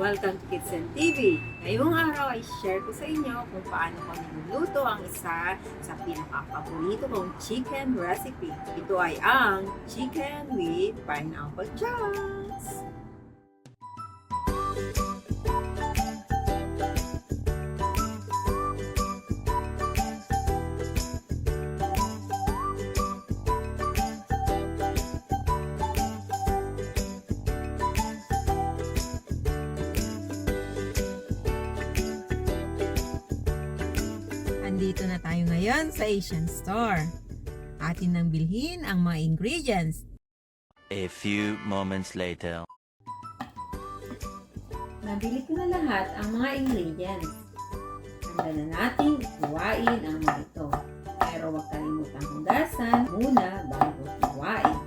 Welcome to Kitchen TV. Ngayong araw ay share ko sa inyo kung paano ko niluluto ang isa sa pinaka-paborito kong chicken recipe. Ito ay ang chicken with pineapple chunks. Andito na tayo ngayon sa Asian store. Atin nang bilhin ang mga ingredients. A few moments later. Nabili ko na lahat ang mga ingredients. Handa na nating iwain ang mga ito. Pero huwag kalimutang hugasan muna bago iwain.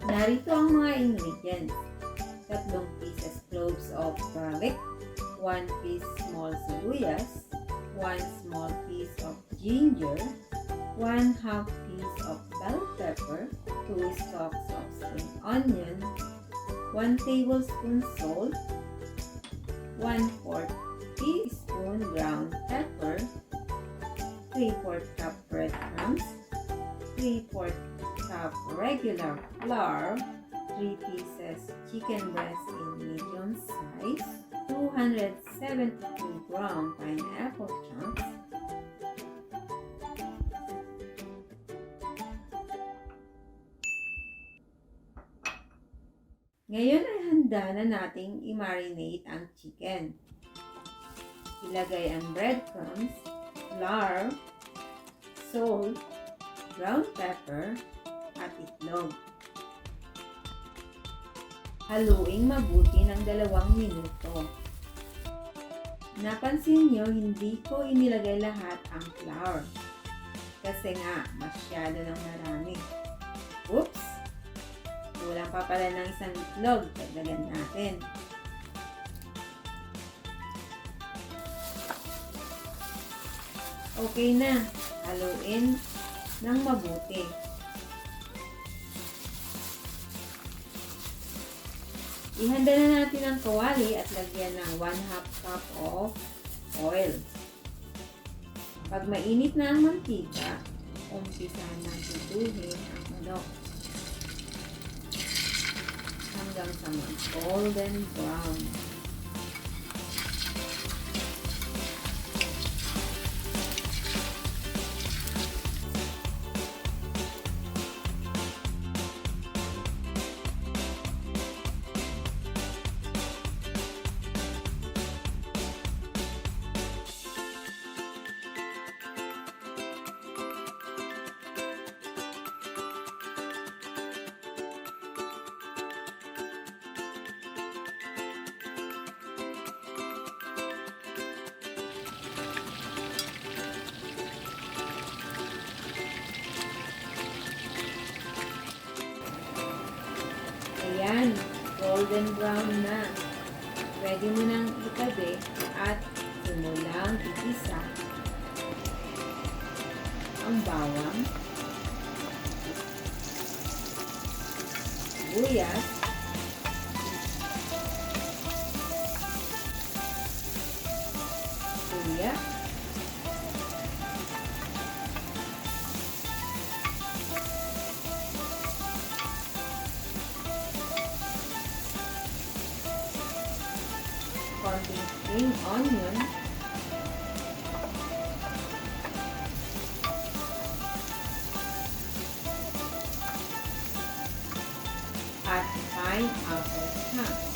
Narito ang mga ingredients. 3 pieces cloves of garlic, 1 piece small sibuyas, 1 small piece of ginger, 1/2 piece of bell pepper, 2 stalks of spring onion, 1 tablespoon salt, 1/4 teaspoon ground pepper, 3/4 cup bread crumbs, 3/4 cup regular flour, 3 pieces chicken breast in medium size, 272 gram pineapple chunks, Ngayon ay handa na nating i-marinate ang chicken. Ilagay ang breadcrumbs, flour, salt, ground pepper, at itlog. Haluing mabuti ng 2 minuto. Napansin nyo, hindi ko inilagay lahat ang flour. Kasi nga, masyado ng marami. Oops! Kulang pa pala ng 1 itlog. Dagdagan natin. Okay na. Haluin ng mabuti. Ihanda na natin ang kawali at lagyan ng 1/2 cup of oil. Pag mainit na ang mantika, umpisahan ng tutuhin ang manok hanggang sa mag-golden brown. Ayan, golden brown na. Pwede mo nang itabi at simulang igisa ang bawang, sibuyas, luya, konting spring onion, at pineapple chunks.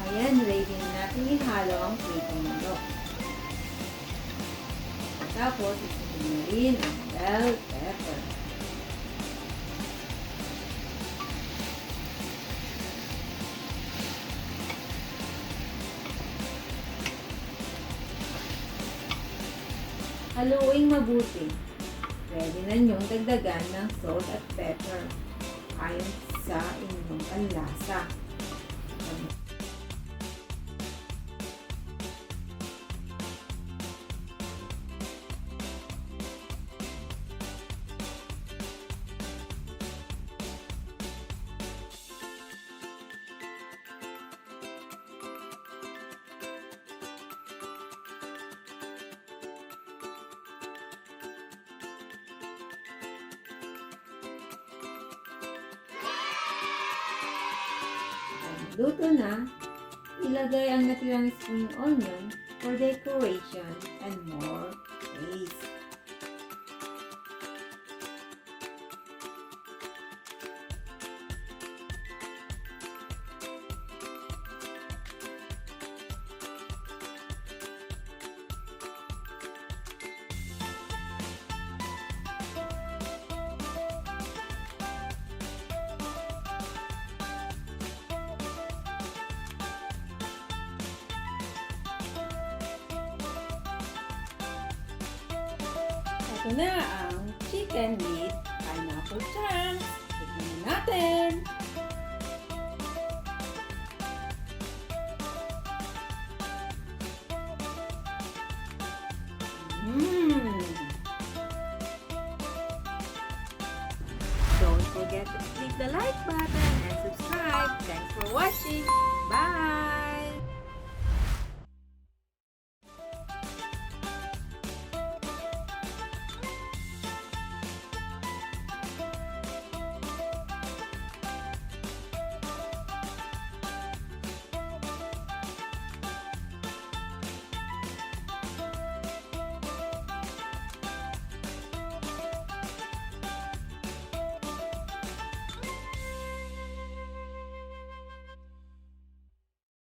Ayan, ready na natin ihalo ang pritong manok. Tapos, isipin na rin ang bell pepper. Haluin mabuti. Pwede na niyong dagdagan ng salt at pepper ayon sa inyong panlasa. Luto na, ilagay ang natirang spring onion for decoration and more taste. Ito na ang chicken with pineapple chunks. Tignan natin. Don't forget to click the like button and subscribe. Thanks for watching. Bye!